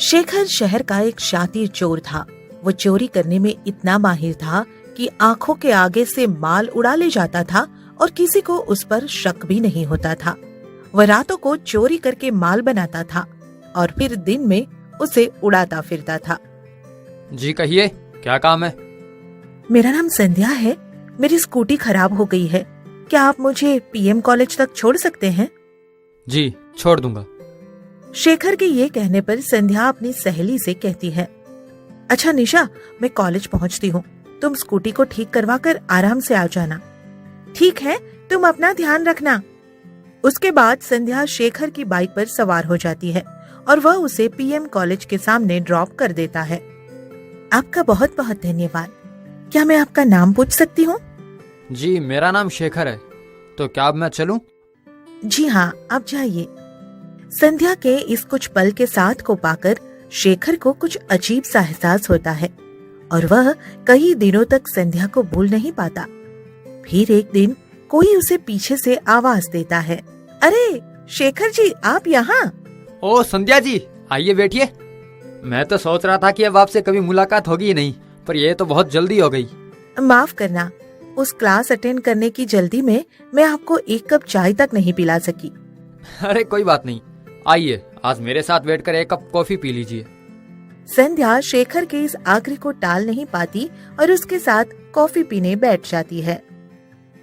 शेखर शहर का एक शातिर चोर था। वो चोरी करने में इतना माहिर था कि आंखों के आगे से माल उड़ा ले जाता था और किसी को उस पर शक भी नहीं होता था। वह रातों को चोरी करके माल बनाता था और फिर दिन में उसे उड़ाता फिरता था। जी कहिए, क्या काम है? मेरा नाम संध्या है। मेरी स्कूटी खराब हो गई है। क्या आप मुझे पीएम कॉलेज तक छोड़ सकते हैं? जी, छोड़ दूंगा। शेखर के ये कहने पर संध्या अपनी सहेली से कहती है, अच्छा निशा, मैं कॉलेज पहुंचती हूँ, तुम स्कूटी को ठीक करवा कर आराम से आ जाना। ठीक है, तुम अपना ध्यान रखना। उसके बाद संध्या शेखर की बाइक पर सवार हो जाती है और वह उसे पीएम कॉलेज के सामने ड्रॉप कर देता है। आपका बहुत बहुत धन्यवाद। क्या मैं आपका नाम पूछ सकती हूँ? जी, मेरा नाम शेखर है। तो क्या अब मैं चलूं? जी हाँ, आप जाइए। संध्या के इस कुछ पल के साथ को पाकर शेखर को कुछ अजीब सा एहसास होता है और वह कई दिनों तक संध्या को भूल नहीं पाता। फिर एक दिन कोई उसे पीछे से आवाज देता है, अरे शेखर जी, आप यहाँ? ओ संध्या जी, आइए बैठिए। मैं तो सोच रहा था कि अब आपसे कभी मुलाकात होगी ही नहीं, पर यह तो बहुत जल्दी हो गई। माफ करना, उस क्लास अटेंड करने की जल्दी में मैं आपको एक कप चाय तक नहीं पिला सकी। अरे कोई बात नहीं, आइए आज मेरे साथ बैठकर एक कप कॉफी पी लीजिए। संध्या शेखर के इस आग्रह को टाल नहीं पाती और उसके साथ कॉफी पीने बैठ जाती है।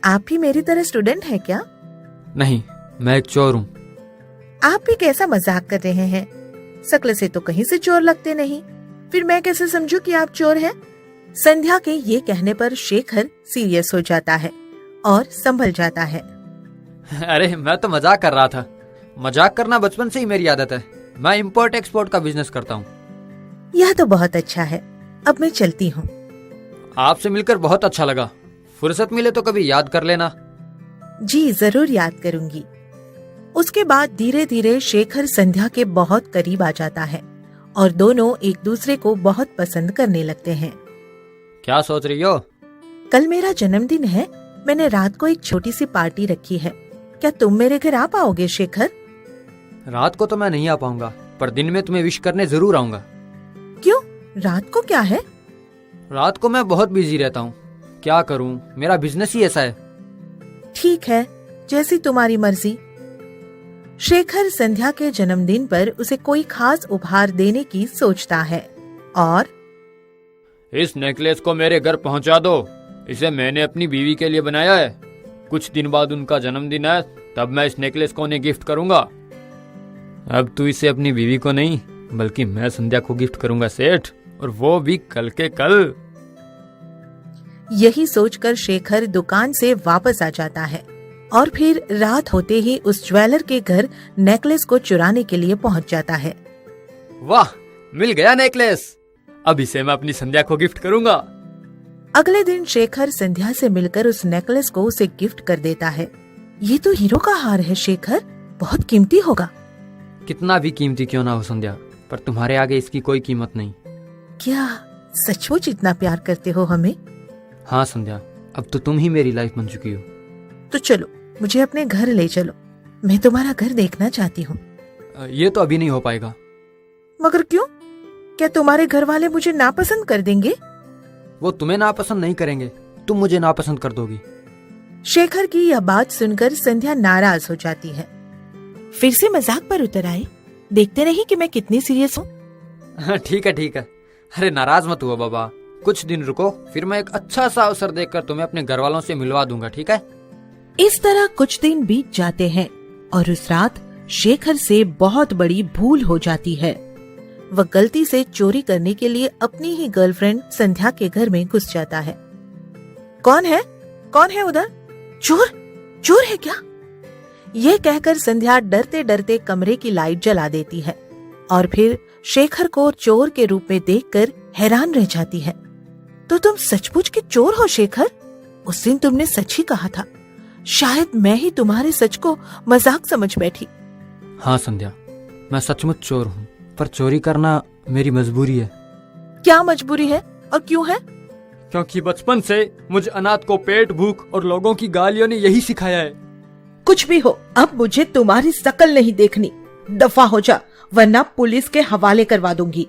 आप भी मेरी तरह स्टूडेंट हैं क्या? नहीं, मैं एक चोर हूँ। आप भी कैसा मजाक कर रहे हैं? शक्ल से तो कहीं से चोर लगते नहीं, फिर मैं कैसे समझूं कि आप चोर हैं? संध्या के ये कहने पर शेखर सीरियस हो जाता है और संभल जाता है। अरे मैं तो मजाक कर रहा था। मजाक करना बचपन से ही मेरी आदत है। मैं इंपोर्ट एक्सपोर्ट का बिजनेस करता हूँ। यह तो बहुत अच्छा है। अब मैं चलती हूँ। आपसे मिलकर बहुत अच्छा लगा। फुर्सत मिले तो कभी याद कर लेना। जी जरूर याद करूंगी। उसके बाद धीरे धीरे शेखर संध्या के बहुत करीब आ जाता है और दोनों एक दूसरे को बहुत पसंद करने लगते हैं। क्या सोच रही हो? कल मेरा जन्मदिन है। मैंने रात को एक छोटी सी पार्टी रखी है। क्या तुम मेरे घर आ पाओगे शेखर? रात को तो मैं नहीं आ पाऊंगा, पर दिन में तुम्हें विश करने जरूर आऊंगा। क्यों? रात को क्या है? रात को मैं बहुत बिजी रहता हूँ। क्या करूँ, मेरा बिजनेस ही ऐसा है। ठीक है, जैसी तुम्हारी मर्जी। शेखर संध्या के जन्मदिन पर उसे कोई खास उपहार देने की सोचता है और इस नेकलेस को मेरे घर पहुंचा दो। इसे मैंने अपनी बीवी के लिए बनाया है। कुछ दिन बाद उनका जन्मदिन है, तब मैं इस नेकलेस को उन्हें गिफ्ट करूंगा। अब तू इसे अपनी बीवी को नहीं, बल्कि मैं संध्या को गिफ्ट करूंगा सेठ, और वो भी कल के कल। यही सोचकर शेखर दुकान से वापस आ जाता है और फिर रात होते ही उस ज्वेलर के घर नेकलेस को चुराने के लिए पहुंच जाता है। वाह, मिल गया नेकलेस। अब इसे मैं अपनी संध्या को गिफ्ट करूंगा। अगले दिन शेखर संध्या से मिलकर उस नेकलेस को उसे गिफ्ट कर देता है। ये तो हीरो का हार है शेखर, बहुत कीमती होगा। कितना भी कीमती क्यों ना हो संध्या, पर तुम्हारे आगे इसकी कोई कीमत नहीं। क्या सचमुच इतना प्यार करते हो हमें? हाँ संध्या, अब तो तुम ही मेरी लाइफ बन चुकी हो। तो चलो, मुझे अपने घर ले चलो। मैं तुम्हारा घर देखना चाहती हूँ। ये तो अभी नहीं हो पाएगा। मगर क्यों? क्या तुम्हारे घर वाले मुझे नापसंद कर देंगे? वो तुम्हें नापसंद नहीं करेंगे, तुम मुझे नापसंद कर दोगी। शेखर की यह बात सुनकर संध्या नाराज हो जाती है। फिर से मजाक पर उतर आए। देखते नहीं कि मैं कितनी सीरियस हूँ। ठीक है ठीक है। अरे नाराज मत हुआ बाबा, कुछ दिन रुको, फिर मैं एक अच्छा सा अवसर देखकर तुम्हें अपने घर वालों से मिलवा दूंगा, ठीक है? इस तरह कुछ दिन बीत जाते हैं और उस रात शेखर से बहुत बड़ी भूल हो जाती है। वह गलती से चोरी करने के लिए अपनी ही गर्लफ्रेंड संध्या के घर में घुस जाता है। कौन है? कौन है उधर? चोर? चोर है क्या? ये कहकर संध्या डरते डरते कमरे की लाइट जला देती है और फिर शेखर को चोर के रूप में देखकर हैरान रह जाती है। तो तुम सचमुच के चोर हो शेखर? उस दिन तुमने सच ही कहा था। शायद मैं ही तुम्हारे सच को मजाक समझ बैठी। हाँ संध्या, मैं सचमुच चोर हूँ, पर चोरी करना मेरी मजबूरी है। क्या मजबूरी है और क्यों है? क्योंकि बचपन से मुझे अनाथ को पेट भूख और लोगों की गालियों ने यही सिखाया है। कुछ भी हो, अब मुझे तुम्हारी शकल नहीं देखनी। दफा हो जा, वरना पुलिस के हवाले करवा दूंगी।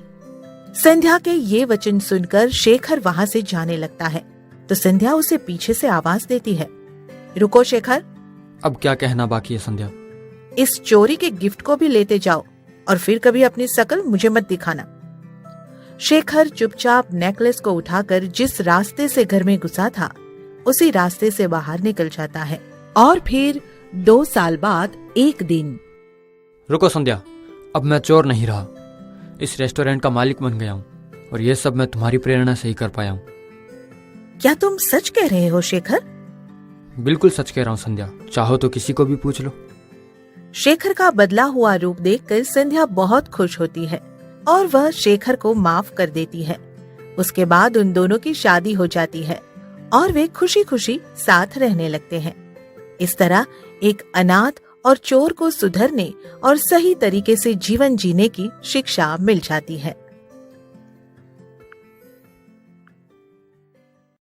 संध्या के ये वचन सुनकर शेखर वहां से जाने लगता है तो संध्या उसे पीछे से आवाज देती है, रुको शेखर, अब क्या कहना बाकी है संध्या? इस चोरी के गिफ्ट को भी लेते जाओ और फिर कभी अपनी शकल मुझे मत दिखाना। शेखर चुपचाप नेकलेस को उठाकर जिस रास्ते से घर में घुसा था उसी रास्ते से बाहर निकल जाता है। और फिर 2 साल बाद एक दिन। रुको संध्या, अब मैं चोर नहीं रहा, इस रेस्टोरेंट का मालिक बन गया हूँ और ये सब मैं तुम्हारी प्रेरणा से ही कर पाया हूँ। क्या तुम सच कह रहे हो शेखर? बिल्कुल सच कह रहा हूँ संध्या, चाहो तो किसी को भी पूछ लो। शेखर का बदला हुआ रूप देखकर संध्या बहुत खुश होती है और वह शेखर को माफ कर देती है। उसके बाद उन दोनों की शादी हो जाती है और वे खुशी खुशी साथ रहने लगते हैं। इस तरह एक अनाथ और चोर को सुधरने और सही तरीके से जीवन जीने की शिक्षा मिल जाती है।